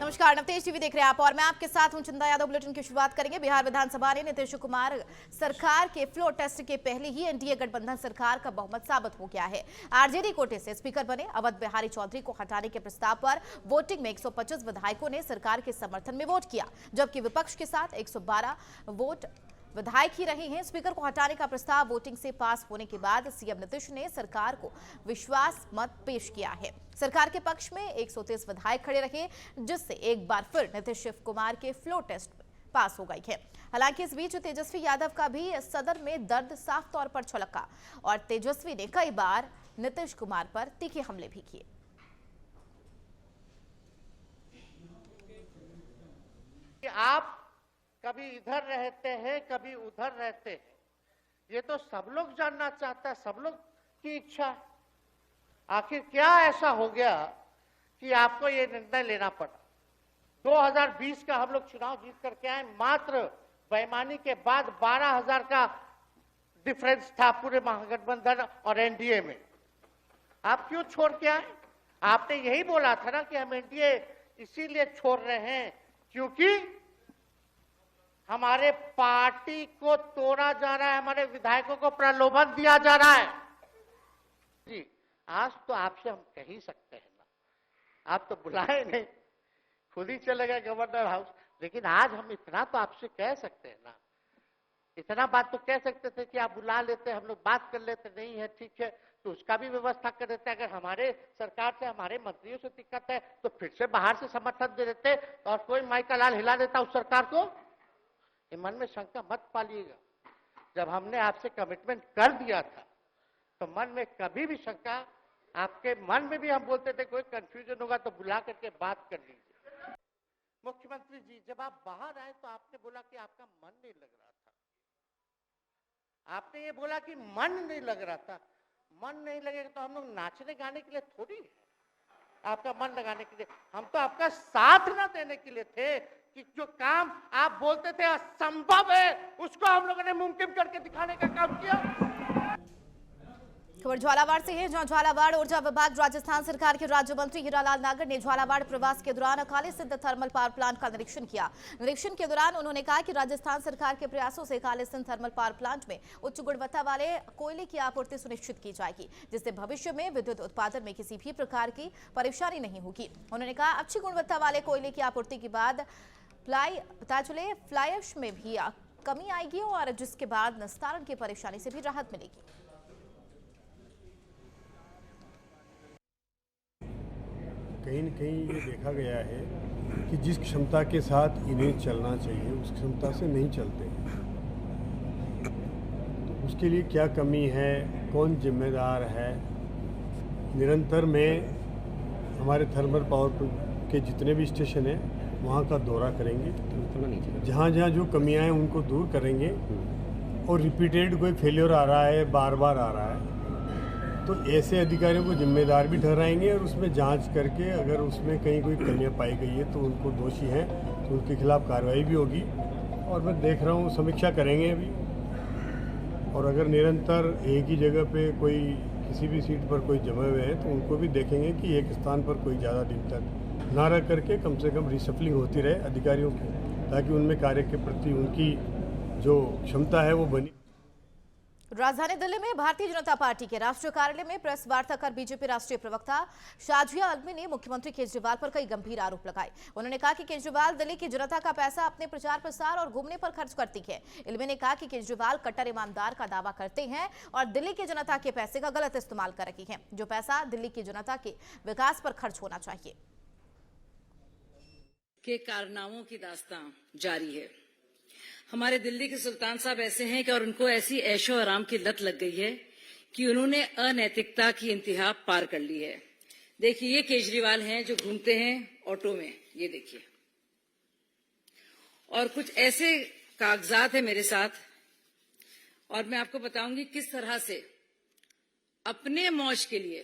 नमस्कार, नवतेज टीवी देख रहे हैं आप और मैं आपके साथ हूं चंदा यादव। बुलेटिन की शुरुआत करेंगे। बिहार विधानसभा ने नीतीश कुमार सरकार के फ्लोर टेस्ट के पहले ही एनडीए गठबंधन सरकार का बहुमत साबित हो गया है। आरजेडी कोटे से स्पीकर बने अवध बिहारी चौधरी को हटाने के प्रस्ताव पर वोटिंग में 125 विधायकों ने सरकार के समर्थन में वोट किया, जबकि विपक्ष के साथ 112 वोट विधायक ही रहे हैं। स्पीकर को हटाने का प्रस्ताव वोटिंग से पास होने के बाद सीएम नीतीश ने सरकार को विश्वास मत पेश किया है। सरकार के पक्ष में 130 विधायक खड़े रहे, जिससे एक बार फिर नीतीश कुमार के फ्लोर टेस्ट पास हो गई है। हालांकि इस बीच तेजस्वी यादव का भी सदन में दर्द साफ तौर पर छलका और तेजस्वी ने कई बार नीतीश कुमार पर तीखे हमले भी किए। आप कभी इधर रहते हैं, कभी उधर रहते हैं, ये तो सब लोग जानना चाहता है, सब लोग की इच्छा। आखिर क्या ऐसा हो गया कि आपको ये निर्णय लेना पड़ा? 2020 का हम लोग चुनाव जीत करके आए, मात्र बेईमानी के बाद 12,000 का डिफरेंस था पूरे महागठबंधन और एनडीए में। आप क्यों छोड़ के आए? आपने यही बोला था ना कि हम एनडीए इसीलिए छोड़ रहे हैं क्योंकि हमारे पार्टी को तोड़ा जा रहा है, हमारे विधायकों को प्रलोभन दिया जा रहा है। जी, आज तो आपसे हम कह ही सकते हैं ना, आप तो बुलाए नहीं, खुद ही चले गए गवर्नर हाउस। लेकिन आज हम इतना तो आपसे कह सकते हैं ना, इतना बात तो कह सकते थे कि आप बुला लेते, हम लोग बात कर लेते। नहीं है, ठीक है, तो उसका भी व्यवस्था कर देते। अगर हमारे सरकार से, हमारे मंत्रियों से दिक्कत है तो फिर से बाहर से समर्थन दे देते और कोई माई का लाल हिला देता उस सरकार को। ये मन में शंका मत पालिएगा। जब हमने आपसे कमिटमेंट कर दिया था तो मन में कभी भी शंका, आपके मन में भी हम बोलते थे कोई कंफ्यूजन होगा तो बुला करके बात कर लीजिए। मुख्यमंत्री जी, जब आप बाहर आए तो आपने बोला कि आपका मन नहीं लग रहा था। आपने ये बोला कि मन नहीं लग रहा था। मन नहीं लगेगा तो हम लोग नाचने गाने के लिए थोड़ी है, आपका मन लगाने के लिए। हम तो आपका साथ ना देने के लिए थे कि जो काम आप बोलते थे असंभव है, उसको हम लोगों ने मुमकिन करके दिखाने का काम किया। खबर झालावाड़ से है, जहां झालावाड़ ऊर्जा विभाग राजस्थान सरकार के राज्य मंत्री हीरालाल नागर ने झालावाड़ प्रवास के दौरान अकाली सिंध थर्मल पावर प्लांट का निरीक्षण किया। निरीक्षण के दौरान उन्होंने कहा कि राजस्थान सरकार के प्रयासों से अकाली सिंध थर्मल पावर प्लांट में उच्च गुणवत्ता वाले कोयले की आपूर्ति सुनिश्चित की जाएगी, जिससे भविष्य में विद्युत उत्पादन में किसी भी प्रकार की परेशानी नहीं होगी। उन्होंने कहा अच्छी गुणवत्ता वाले कोयले की आपूर्ति के बाद फ्लाई ऐश में भी कमी आएगी और जिसके बाद निस्तारण की परेशानी से भी राहत मिलेगी। कहीं न कहीं ये देखा गया है कि जिस क्षमता के साथ इन्हें चलना चाहिए उस क्षमता से नहीं चलते हैं। तो उसके लिए क्या कमी है, कौन जिम्मेदार है? निरंतर में हमारे थर्मल पावर के जितने भी स्टेशन हैं वहाँ का दौरा करेंगे, जहाँ जहाँ जो कमियाँ हैं उनको दूर करेंगे। और रिपीटेड कोई फेलियर आ रहा है, बार बार आ रहा है, तो ऐसे अधिकारियों को जिम्मेदार भी ठहराएंगे और उसमें जांच करके अगर उसमें कहीं कोई कमियां पाई गई है तो उनको दोषी हैं तो उनके खिलाफ कार्रवाई भी होगी। और मैं देख रहा हूँ समीक्षा करेंगे अभी। और अगर निरंतर एक ही जगह पे कोई किसी भी सीट पर कोई जमे हुए हैं तो उनको भी देखेंगे कि एक स्थान पर कोई ज़्यादा दिन तक ना रह करके कम से कम रिशफलिंग होती रहे अधिकारियों की, ताकि उनमें कार्य के प्रति उनकी जो क्षमता है वो बनी। राजधानी दिल्ली में भारतीय जनता पार्टी के राष्ट्रीय कार्यालय में प्रेस वार्ता कर बीजेपी राष्ट्रीय प्रवक्ता शाजिया आलमी ने मुख्यमंत्री केजरीवाल पर कई गंभीर आरोप लगाए। उन्होंने कहा कि केजरीवाल दिल्ली की जनता का पैसा अपने प्रचार प्रसार और घूमने पर खर्च करती है। आलमी ने कहा कि केजरीवाल कट्टर ईमानदार का दावा करते हैं और दिल्ली की जनता के पैसे का गलत इस्तेमाल कर रही है, जो पैसा दिल्ली की जनता के विकास पर खर्च होना चाहिए। के कारनामों की दास्तां जारी है। हमारे दिल्ली के सुल्तान साहब ऐसे हैं कि और उनको ऐसी ऐशो आराम की लत लग गई है कि उन्होंने अनैतिकता की इंतहा पार कर ली है। देखिए, ये केजरीवाल हैं जो घूमते हैं ऑटो में, ये देखिए। और कुछ ऐसे कागजात हैं मेरे साथ और मैं आपको बताऊंगी किस तरह से अपने मौज के लिए,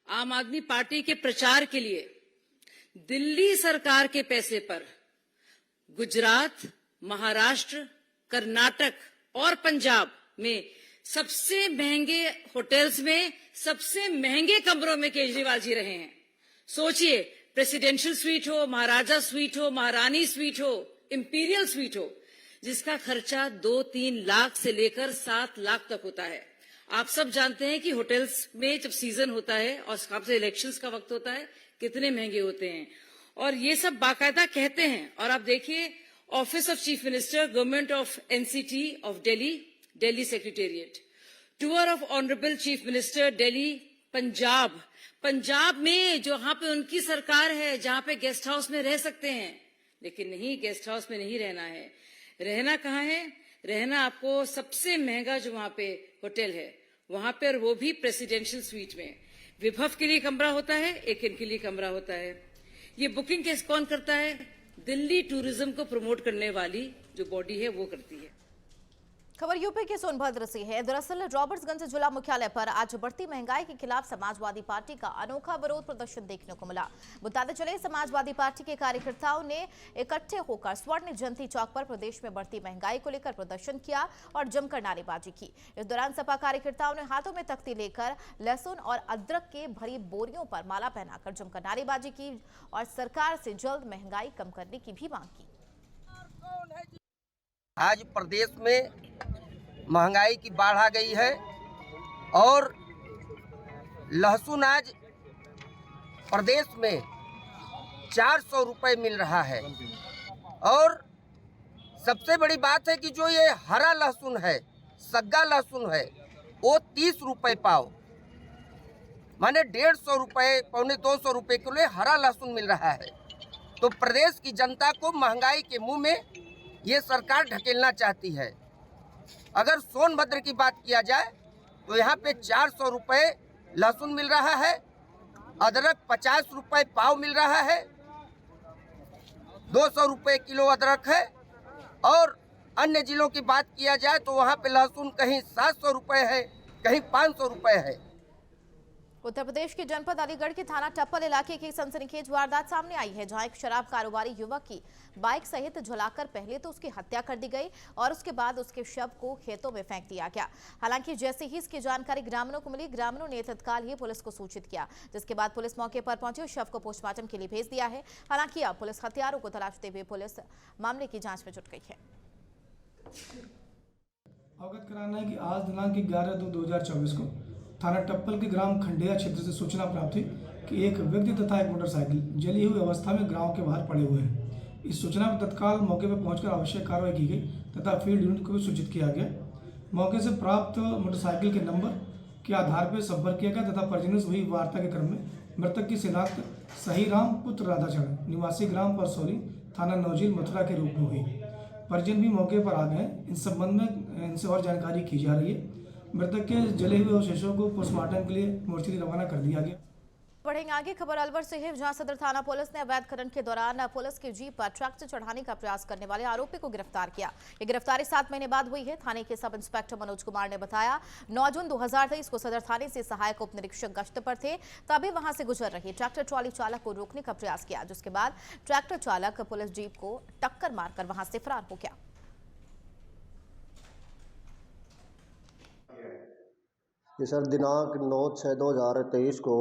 आम आदमी पार्टी के प्रचार के लिए दिल्ली सरकार के पैसे पर गुजरात, महाराष्ट्र, कर्नाटक और पंजाब में सबसे महंगे होटल्स में सबसे महंगे कमरों में केजरीवाल जी रहे हैं। सोचिए, प्रेसिडेंशियल स्वीट हो, महाराजा स्वीट हो, महारानी स्वीट हो, इंपीरियल स्वीट हो, जिसका खर्चा 2-3 लाख से लेकर 7 लाख तक होता है। आप सब जानते हैं कि होटल्स में जब सीजन होता है और खासकर इलेक्शंस का वक्त होता है, कितने महंगे होते हैं। और ये सब बाकायदा कहते हैं। और आप देखिए, office of chief minister, government of NCT of Delhi, Delhi secretariat, tour of honourable chief minister Delhi, Punjab में जहां पे उनकी सरकार है, जहां पे गेस्ट हाउस में रह सकते हैं, लेकिन नहीं, गेस्ट हाउस में नहीं रहना है। रहना कहाँ है? रहना आपको सबसे महंगा जो वहां पे होटल है वहां पर, वो भी प्रेसिडेंशियल स्वीट में। विभव के लिए कमरा होता है, एक इनके लिए कमरा होता है। ये बुकिंग कैसे कौन करता है? दिल्ली टूरिज्म को प्रमोट करने वाली जो बॉडी है वो करती है। खबर यूपी के सोनभद्र से है। दरअसल रॉबर्ट्सगंज जिला मुख्यालय पर आज बढ़ती महंगाई के खिलाफ समाजवादी पार्टी का अनोखा विरोध प्रदर्शन देखने को मिला। बताते चले, समाजवादी पार्टी के कार्यकर्ताओं ने इकट्ठे होकर स्वर्ण जयंती चौक पर प्रदेश में बढ़ती महंगाई को लेकर प्रदर्शन किया और जमकर नारेबाजी की। इस दौरान सपा कार्यकर्ताओं ने हाथों में तख्ती लेकर लहसुन और अदरक के भरी बोरियों पर माला पहनाकर जमकर नारेबाजी की और सरकार से जल्द महंगाई कम करने की भी मांग की। आज प्रदेश में महंगाई की बाढ़ आ गई है और लहसुन आज प्रदेश में 400 रुपये मिल रहा है। और सबसे बड़ी बात है कि जो ये हरा लहसुन है, सग्गा लहसुन है, वो 30 रुपये पाव, माने 150 रुपये, 125 रुपये किलो हरा लहसुन मिल रहा है। तो प्रदेश की जनता को महंगाई के मुंह में ये सरकार ढकेलना चाहती है। अगर सोनभद्र की बात किया जाए तो यहाँ पे 400 रुपये लहसुन मिल रहा है, अदरक 50 रुपये पाव मिल रहा है, 200 रुपये किलो अदरक है। और अन्य जिलों की बात किया जाए तो वहाँ पे लहसुन कहीं 700 रुपये है, कहीं 500 रुपये है। उत्तर प्रदेश के जनपद अलीगढ़ के थाना टप्पल इलाके की सनसनीखेज वारदात सामने आई है, जहां एक शराब कारोबारी युवक की बाइक सहित जलाकर पहले तो उसकी हत्या कर दी गई और उसके बाद उसके शव को खेतों में फेंक दिया गया। हालांकि जैसे ही इसकी जानकारी ग्रामीणों को मिली, ग्रामीणों ने तत्काल ही पुलिस को सूचित किया, जिसके बाद पुलिस मौके पर पहुंची और शव को पोस्टमार्टम के लिए भेज दिया है। हालांकि अब पुलिस हत्यारों को तलाशते हुए पुलिस मामले की जाँच में जुट गई है। अवगत कराना है कि आज दिनांक 11/2/2024 को थाना टप्पल के ग्राम खंडेया क्षेत्र से सूचना प्राप्त हुई कि एक व्यक्ति तथा एक मोटरसाइकिल जली हुई अवस्था में गांव के बाहर पड़े हुए हैं। इस सूचना पर तत्काल मौके पर पहुंचकर आवश्यक कार्रवाई की गई तथा फील्ड यूनिट को भी सूचित किया गया। मौके से प्राप्त मोटरसाइकिल के नंबर के आधार पर संपर्क किया गया तथा परिजनों से हुई वार्ता के क्रम में मृतक की शिनाख्त सहीराम पुत्र राधाचरण निवासी ग्राम परसौली थाना नौजील मथुरा के रूप में हुई। परिजन भी मौके पर आ गए। इस संबंध में इनसे और जानकारी की जा रही है। मृतक के जले हुए अवशेषों को पोस्टमार्टम के लिए मोर्चरी रवाना कर दिया गया। बढ़ेंगे आगे। खबर अलवर से है, जहां सदर थाना पुलिस ने अवैध खनन के दौरान पुलिस की जीप पर ट्रैक्टर चढ़ाने का प्रयास करने वाले आरोपी को गिरफ्तार किया। ये गिरफ्तारी 7 महीने बाद हुई है। थाने के सब इंस्पेक्टर मनोज कुमार ने बताया, 9 जून 2023 को सदर थाने से सहायक उप निरीक्षक गश्त पर थे, तभी वहां से गुजर रही ट्रैक्टर ट्रॉली चालक को रोकने का प्रयास किया, जिसके बाद ट्रैक्टर चालक पुलिस जीप को टक्कर मारकर वहां से फरार हो गया। ये सर दिनांक 9/6/2023 को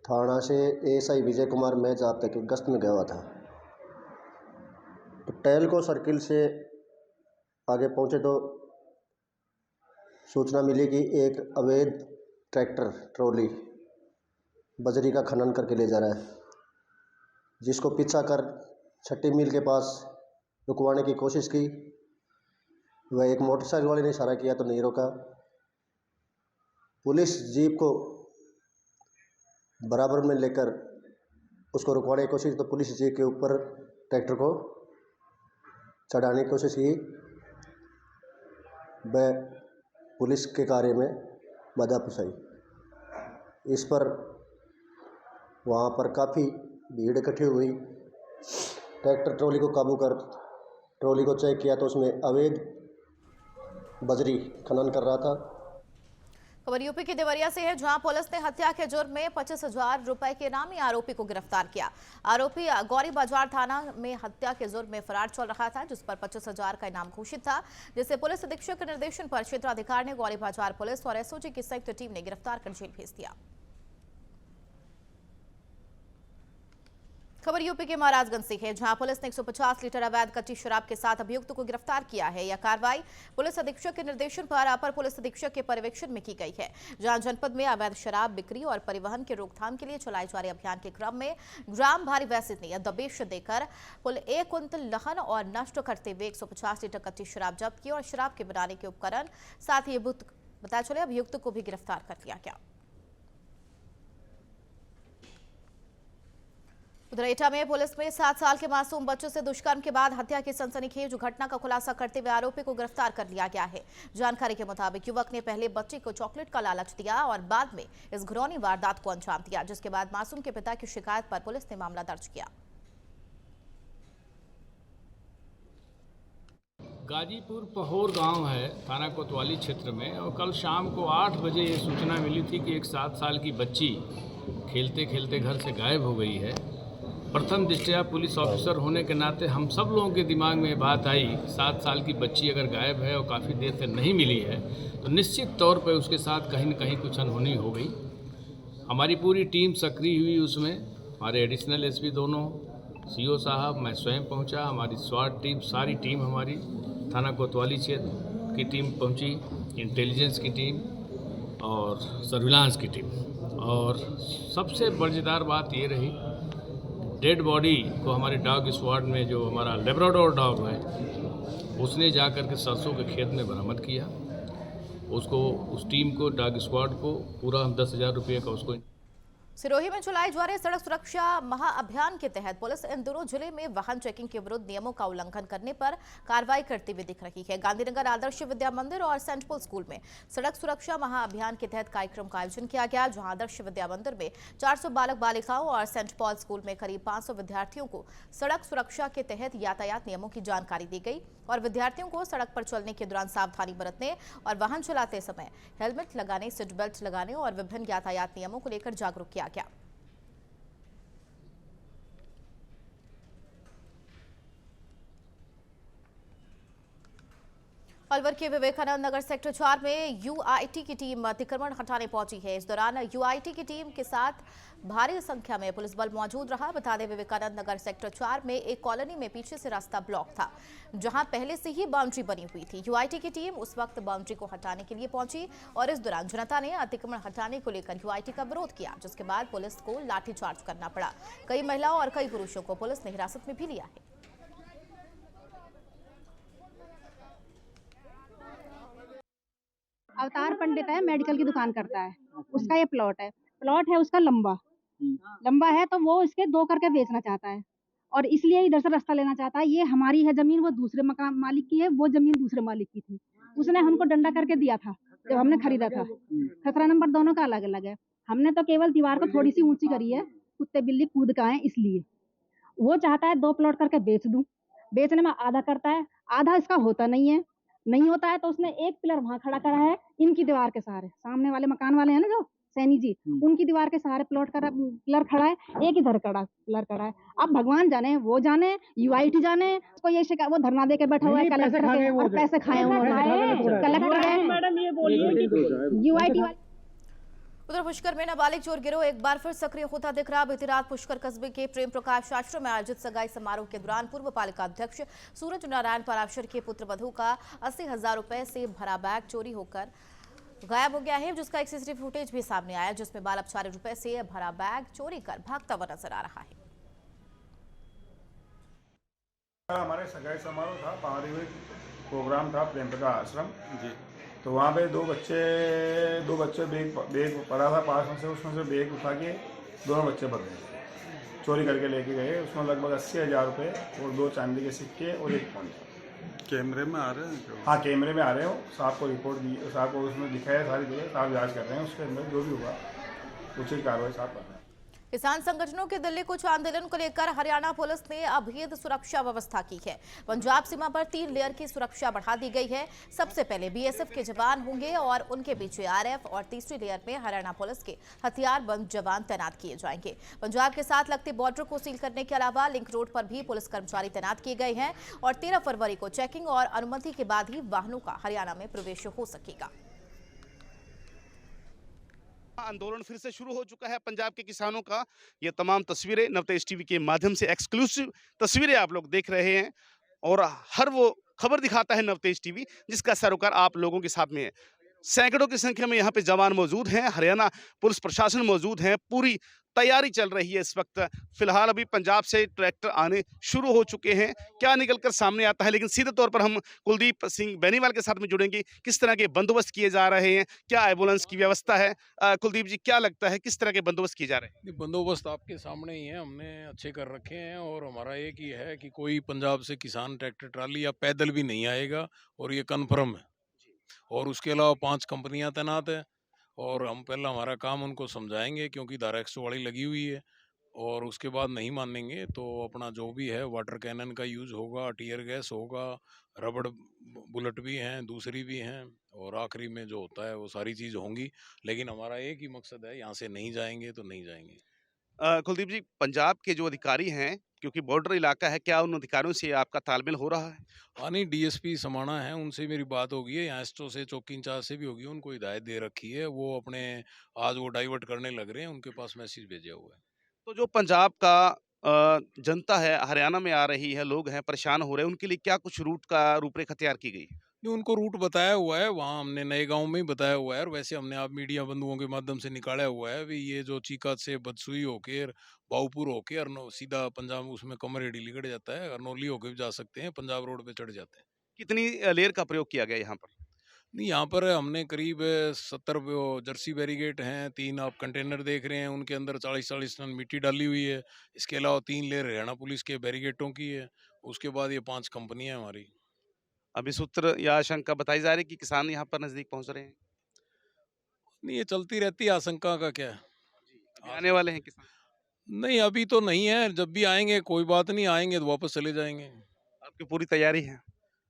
थाना से एएसआई विजय कुमार मैं जाब तक गश्त में गया हुआ था। तो टेलको सर्किल से आगे पहुंचे तो सूचना मिली कि एक अवैध ट्रैक्टर ट्रॉली बजरी का खनन करके ले जा रहा है, जिसको पीछा कर छठी मील के पास रुकवाने की कोशिश की। वह एक मोटरसाइकिल वाले ने इशारा किया तो नहीं रोका। पुलिस जीप को बराबर में लेकर उसको रुकवाने की कोशिश, तो पुलिस जीप के ऊपर ट्रैक्टर को चढ़ाने की कोशिश की। वह पुलिस के कार्य में बाधा पहुंचाई। इस पर वहां पर काफ़ी भीड़ इकट्ठी हुई। ट्रैक्टर ट्रॉली को काबू कर ट्रॉली को चेक किया तो उसमें अवैध बजरी खनन कर रहा था। खबर यूपी के देवरिया से है, जहां पुलिस ने हत्या के जुर्म में 25,000 रुपए के नामी आरोपी को गिरफ्तार किया। आरोपी गौरी बाजार थाना में हत्या के जुर्म में फरार चल रहा था, जिस पर 25,000 का इनाम घोषित था, जिसे पुलिस अधीक्षक के निर्देशन पर क्षेत्राधिकारी ने गौरी बाजार पुलिस और एसओजी की संयुक्त टीम ने गिरफ्तार कर जेल भेज दिया। खबर यूपी के महाराजगंज से है, जहां पुलिस ने 150 लीटर अवैध कच्ची शराब के साथ अभियुक्त को गिरफ्तार किया है। यह कार्रवाई पुलिस अधीक्षक के निर्देशन पर अपर पुलिस अधीक्षक के पर्यवेक्षण में की गई है, जहां जनपद में अवैध शराब बिक्री और परिवहन के रोकथाम के लिए चलाए जा रहे अभियान के क्रम में ग्राम भारी वैसे ने दबिश देकर कुल 1 कुंतल लहन और नष्ट करते हुए 150 लीटर कच्ची शराब जब्त की और शराब के बनाने के उपकरण, साथ ही बताया चले अभियुक्त को भी गिरफ्तार कर लिया गया। उधर एटा में पुलिस में 7 साल के मासूम बच्चों से दुष्कर्म के बाद हत्या की सनसनीखेज घटना का खुलासा करते हुए आरोपी को गिरफ्तार कर लिया गया है। जानकारी के मुताबिक युवक ने पहले बच्चे को चॉकलेट का लालच दिया और बाद में इस घिनौनी वारदात को अंजाम दिया, जिसके बाद मासूम के पिता की शिकायत पर पुलिस ने मामला दर्ज किया। गाजीपुर पहोर गांव है, थाना कोतवाली क्षेत्र में, और कल शाम को 8 बजे ये सूचना मिली थी कि एक 7 साल की बच्ची खेलते खेलते घर से गायब हो गई है। प्रथम दृष्टया पुलिस ऑफिसर होने के नाते हम सब लोगों के दिमाग में बात आई, 7 साल की बच्ची अगर गायब है और काफ़ी देर से नहीं मिली है तो निश्चित तौर पर उसके साथ कहीं न कहीं कुछ अनहोनी हो गई। हमारी पूरी टीम सक्रिय हुई, उसमें हमारे एडिशनल एसपी दोनों, सीओ साहब, मैं स्वयं पहुंचा, हमारी स्वाट टीम, सारी टीम हमारी थाना कोतवाली क्षेत्र की टीम पहुंची, इंटेलिजेंस की टीम और सर्विलांस की टीम। और सबसे मजेदार बात ये रही, डेड बॉडी को हमारे डॉग स्क्वाड में जो हमारा लेब्राडोर डॉग है उसने जा कर के सरसों के खेत में बरामद किया। उसको, उस टीम को, डॉग स्क्वाड को पूरा 10,000 रुपये का उसको। सिरोही में चलाए जा रहे सड़क सुरक्षा महाअभियान के तहत पुलिस इन दोनों जिले में वाहन चेकिंग के विरुद्ध नियमों का उल्लंघन करने पर कार्रवाई करते हुए दिख रही है। गांधीनगर आदर्श विद्या मंदिर और सेंट पॉल स्कूल में सड़क सुरक्षा महाअभियान के तहत कार्यक्रम का आयोजन किया गया, जहां आदर्श विद्या मंदिर में 400 बालक बालिकाओं और सेंट पॉल स्कूल में करीब 500 विद्यार्थियों को सड़क सुरक्षा के तहत यातायात नियमों की जानकारी दी गई और विद्यार्थियों को सड़क पर चलने के दौरान सावधानी बरतने और वाहन चलाते समय हेलमेट लगाने, सीट बेल्ट लगाने और विभिन्न यातायात नियमों को लेकर जागरूक किया गया। अलवर के विवेकानंद नगर सेक्टर 4 में यूआईटी की टीम अतिक्रमण हटाने पहुंची है। इस दौरान यूआईटी की टीम के साथ भारी संख्या में पुलिस बल मौजूद रहा। बता दें, विवेकानंद नगर सेक्टर 4 में एक कॉलोनी में पीछे से रास्ता ब्लॉक था, जहां पहले से ही बाउंड्री बनी हुई थी। यूआईटी की टीम उस वक्त बाउंड्री को हटाने के लिए पहुंची और इस दौरान जनता ने अतिक्रमण हटाने को लेकर यूआईटी का विरोध किया, जिसके बाद पुलिस को लाठीचार्ज करना पड़ा। कई महिलाओं और कई पुरुषों को पुलिस ने हिरासत में भी लिया है। अवतार पंडित है, मेडिकल की दुकान करता है, उसका ये प्लॉट है उसका लंबा है, तो वो इसके 2 करके बेचना चाहता है और इसलिए इधर से रास्ता लेना चाहता है। ये हमारी है जमीन, वो दूसरे मकान मालिक की है, वो जमीन दूसरे मालिक की थी। उसने हमको डंडा करके दिया था जब हमने खरीदा था। खतरा नंबर दोनों का अलग अलग है। हमने तो केवल दीवार को थोड़ी सी ऊंची करी है, कुत्ते बिल्ली कूद का है, इसलिए वो चाहता है 2 प्लॉट करके बेच दूं। बेचने में आधा करता है, आधा इसका होता नहीं होता है तो उसने एक पिलर वहां खड़ा करा है इनकी दीवार के सहारे। सामने वाले मकान वाले हैं ना जो सैनी जी, उनकी दीवार के सहारे प्लॉट करा पिलर खड़ा है, एक इधर पिलर खड़ा है। अब भगवान जाने, वो जाने, यूआईटी जाने, उसको ये शिकायत, वो धरना दे के बैठा हुआ है कलेक्टर के और पैसे खाए हुए कलेक्टर यूआईटी वाले। उधर पुष्कर में नाबालिग चोर गिरोह एक बार फिर सक्रिय होता दिख रहा। बीती रात पुष्कर कस्बे के प्रेम प्रकाश आश्रम में आयोजित सगाई समारोह के दौरान पूर्व पालिका अध्यक्ष सूरज नारायण पराशर के पुत्र वधू का 80,000 रुपए से भरा बैग चोरी होकर गायब हो गया है, जिसका एक सीसीटीवी फुटेज भी सामने आया, जिसमें बाल अपचारी रुपए से भरा बैग चोरी कर भागता हुआ नजर आ रहा है। हमारे सगाई समारोह था, पारिवारिक प्रोग्राम था प्रेम प्रकाश आश्रम जी। तो वहाँ पे दो बच्चे बैग पड़ा था पास में से, उसमें से बैग उठा के दोनों बच्चे भाग गए, चोरी करके लेके गए। उसमें लगभग 80,000 रुपये और 2 चांदी के सिक्के और 1 फोन। कैमरे में आ रहे हैं? हाँ, कैमरे में आ रहे हो। साहब को रिपोर्ट दी, साहब को उसमें दिखाया सारी जगह, साहब जाँच कर रहे हैं, उसके अंदर जो भी होगा उचित कार्रवाई साहब कर रहे हैं। किसान संगठनों के दिल्ली कुछ आंदोलन को लेकर हरियाणा पुलिस ने अभेद सुरक्षा व्यवस्था की है। पंजाब सीमा पर 3 लेयर की सुरक्षा बढ़ा दी गई है। सबसे पहले बीएसएफ के जवान होंगे और उनके पीछे आरएफ और तीसरी लेयर में हरियाणा पुलिस के हथियारबंद जवान तैनात किए जाएंगे। पंजाब के साथ लगते बॉर्डर को सील करने के अलावा लिंक रोड पर भी पुलिस कर्मचारी तैनात किए गए हैं और 13 फरवरी को चेकिंग और अनुमति के बाद ही वाहनों का हरियाणा में प्रवेश हो सकेगा। आंदोलन फिर से शुरू हो चुका है पंजाब के किसानों का। ये तमाम तस्वीरें नवतेज टीवी के माध्यम से एक्सक्लूसिव तस्वीरें आप लोग देख रहे हैं और हर वो खबर दिखाता है नवतेज टीवी जिसका सरोकार आप लोगों के साथ में है। सैकड़ों की संख्या में यहाँ पे जवान मौजूद हैं, हरियाणा पुलिस प्रशासन मौजूद है, पूरी तैयारी चल रही है इस वक्त। फिलहाल अभी पंजाब से ट्रैक्टर आने शुरू हो चुके हैं, क्या निकलकर सामने आता है, लेकिन सीधे तौर पर हम कुलदीप सिंह बेनीवाल के साथ में जुड़ेंगे। किस तरह के बंदोबस्त किए जा रहे हैं, क्या एम्बुलेंस की व्यवस्था है? कुलदीप जी, क्या लगता है किस तरह के बंदोबस्त किए जा रहे हैं? बंदोबस्त आपके सामने ही है, हमने अच्छे कर रखे हैं और हमारा एक ही है कि कोई पंजाब से किसान ट्रैक्टर ट्राली या पैदल भी नहीं आएगा और ये कन्फर्म है। और उसके अलावा 5 कंपनियां तैनात है और हम पहला हमारा काम उनको समझाएंगे क्योंकि धारा 144 लगी हुई है और उसके बाद नहीं मानेंगे तो अपना जो भी है वाटर कैनन का यूज़ होगा, टीयर गैस होगा, रबड़ बुलेट भी हैं, दूसरी भी हैं और आखिरी में जो होता है वो सारी चीज़ होंगी। लेकिन हमारा एक ही मकसद है, यहाँ से नहीं जाएंगे तो नहीं जाएंगे। कुलदीप जी, पंजाब के जो अधिकारी हैं, क्योंकि बॉर्डर इलाका है, क्या उन अधिकारियों से आपका तालमेल हो रहा है? हाँ नहीं, डीएसपी समाना है, उनसे मेरी बात होगी है, यहाँ एसटो से चौकी इंचार्ज से भी होगी, उनको हिदायत दे रखी है। वो अपने आज वो डाइवर्ट करने लग रहे हैं, उनके पास मैसेज भेजा हुआ है। तो जो पंजाब का जनता है, हरियाणा में आ रही है, लोग हैं परेशान हो रहे हैं, उनके लिए क्या कुछ रूट का रूपरेखा तैयार की गई है? नहीं, उनको रूट बताया हुआ है, वहाँ हमने नए गांव में ही बताया हुआ है और वैसे हमने आप मीडिया बंधुओं के माध्यम से निकाला हुआ है भी ये जो चीका से बदसुई होके बाऊपुर होके सीधा पंजाब उसमें कमरेडी लिगड़ जाता है, अरनौली होके भी जा सकते हैं, पंजाब रोड पे चढ़ जाते हैं। कितनी लेयर का प्रयोग किया गया यहाँ पर? नहीं, यहाँ पर हमने करीब 70 वो जर्सी बैरिगेट हैं, 3 आप कंटेनर देख रहे हैं, उनके अंदर 40-40 टन मिट्टी डाली हुई है। इसके अलावा 3 लेयर हरियाणा पुलिस के बैरिगेटों की है। उसके बाद ये 5 कंपनियां हमारी। अभी सूत्र या आशंका बताई जा रही है कि किसान यहाँ पर नजदीक पहुंच रहे हैं। नहीं, ये चलती रहती है, आशंका का क्या है। आने वाले हैं किसान? नहीं, अभी तो नहीं है, जब भी आएंगे कोई बात नहीं, आएंगे तो वापस चले जाएंगे। आपकी पूरी तैयारी है?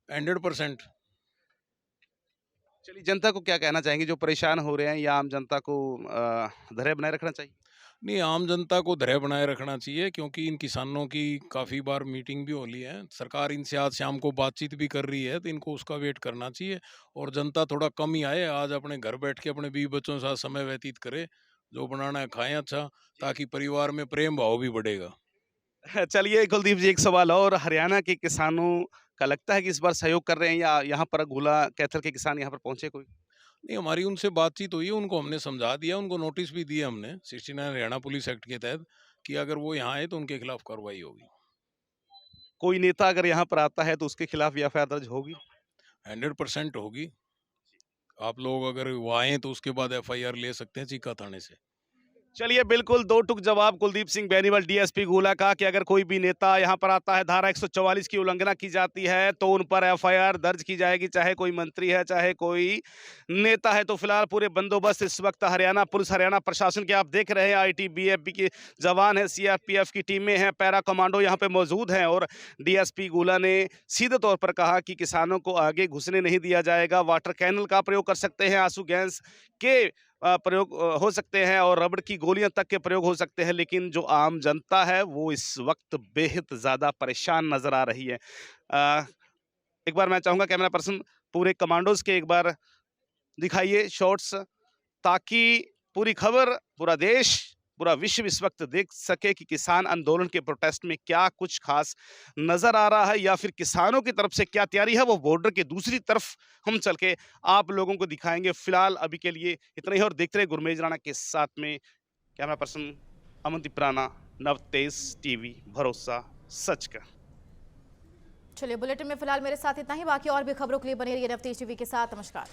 100%। चलिए, जनता को क्या कहना चाहेंगे जो परेशान हो रहे हैं, या आम जनता को धैर्य बनाए रखना चाहिए? नहीं, आम जनता को धैर्य बनाए रखना चाहिए क्योंकि इन किसानों की काफ़ी बार मीटिंग भी हो ली है, सरकार इनसे आज शाम को बातचीत भी कर रही है, तो इनको उसका वेट करना चाहिए और जनता थोड़ा कम ही आए, आज अपने घर बैठ के अपने बीवी बच्चों के साथ समय व्यतीत करे, जो बनाना है खाएं अच्छा, ताकि परिवार में प्रेम भाव भी बढ़ेगा। चलिए कुलदीप जी, एक सवाल और, हरियाणा के किसानों का लगता है कि इस बार सहयोग कर रहे हैं, या यहाँ पर गुला कैथल के किसान यहाँ पर पहुंचे कोई? नहीं, हमारी उनसे बातचीत हुई है, उनको हमने समझा दिया, उनको नोटिस भी दिया हमने 69 हरियाणा पुलिस एक्ट के तहत कि अगर वो यहाँ आए तो उनके खिलाफ कार्रवाई होगी। कोई नेता अगर यहाँ पर आता है तो उसके खिलाफ एफआईआर दर्ज होगी? 100% होगी। आप लोग अगर वो आए तो उसके बाद एफआईआर ले सकते हैं चीका थाने से। चलिए, बिल्कुल दो टुक जवाब कुलदीप सिंह बेनीवाल डीएसपी गुला का कि अगर कोई भी नेता यहाँ पर आता है, धारा 144 की उल्लंघना की जाती है तो उन पर एफआईआर दर्ज की जाएगी, चाहे कोई मंत्री है चाहे कोई नेता है। तो फिलहाल पूरे बंदोबस्त इस वक्त हरियाणा पुलिस, हरियाणा प्रशासन के आप देख रहे हैं, आईटीबीपी के जवान हैं, सीआरपीएफ की टीमें हैं, पैरा कमांडो यहाँ पे मौजूद हैं और डीएसपी गुला ने सीधे तौर पर कहा कि किसानों को आगे घुसने नहीं दिया जाएगा। वाटर कैनल का प्रयोग कर सकते हैं, आंसू गैस के प्रयोग हो सकते हैं और रबड़ की गोलियां तक के प्रयोग हो सकते हैं, लेकिन जो आम जनता है वो इस वक्त बेहद ज़्यादा परेशान नज़र आ रही है। एक बार मैं चाहूँगा कैमरा पर्सन पूरे कमांडोज के एक बार दिखाइए शॉट्स, ताकि पूरी खबर, पूरा देश, पूरा विश्व इस वक्त देख सके कि किसान आंदोलन के प्रोटेस्ट में क्या कुछ खास नज़र आ रहा है या फिर किसानों की तरफ से क्या तैयारी है, वो बॉर्डर के दूसरी तरफ हम चल के आप लोगों को दिखाएंगे। फिलहाल अभी के लिए इतना ही और देखते रहे गुरमेज राणा के साथ में camera person Amandeep Rana, Navtej TV, भरोसा सच का। चलिए, बुलेटिन में फिलहाल मेरे साथ इतना ही, बाकी और भी खबरों के लिए बने रहिए नवतेज टीवी के साथ। नमस्कार।